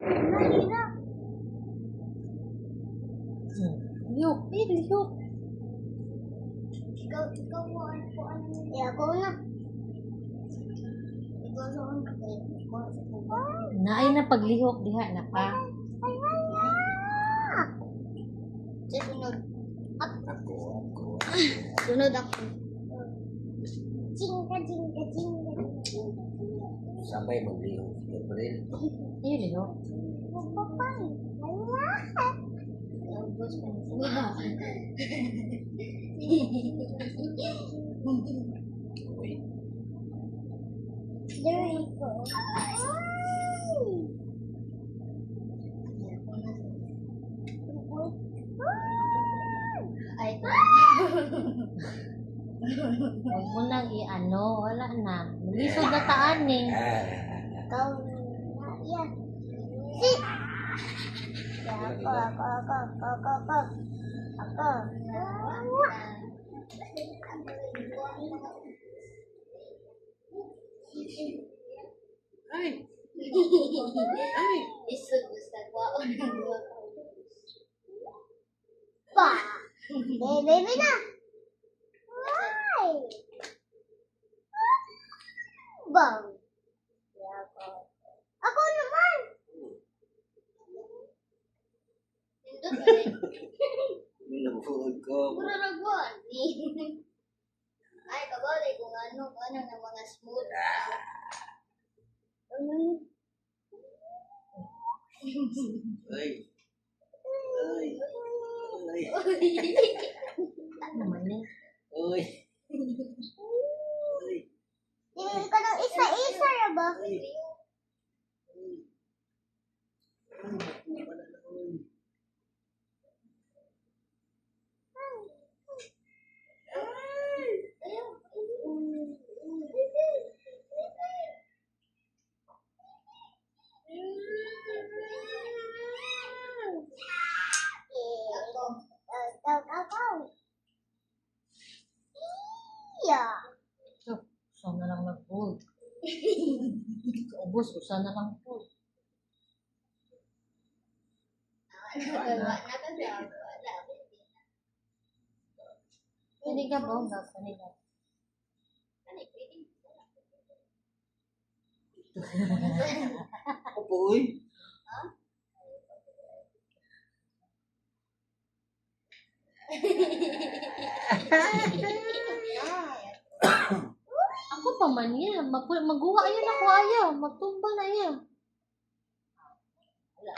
Mahirap. Liyok. Liyok. Ikaw mo ano. Eh, ako na. Ikaw sa ako. Ikaw sa ako. Naay na paglihok diha na pa. Ay. Sunod. Ako. Sunod ako. Chinga. Sabay maglihok si Gabriel. Iyo liyok. Papay. Ubos pa niya. Uy. There you go. Ay, Huwag mo nang i-ano. Wala na. Lisod na taan eh. ikaw na. Yan. Si. Ako. Ay. Isod gusto ko. Pa. Baby na. Ay. Bang. Ako naman. Nabuhod ko. Puro nagbuhan. Ay, kabali kung ano ng mga smooth. Ay. Ano naman eh. Uy. Tingin ko ng isa-isa na ba? Yeah. So, usa na lang nag-fold. Ubos, usa na lang fold. Paniga ba? Paniga. Opo, uy. Ako pa man yan. Maguwa yan ako ayaw. Magtumba na yan. Wala.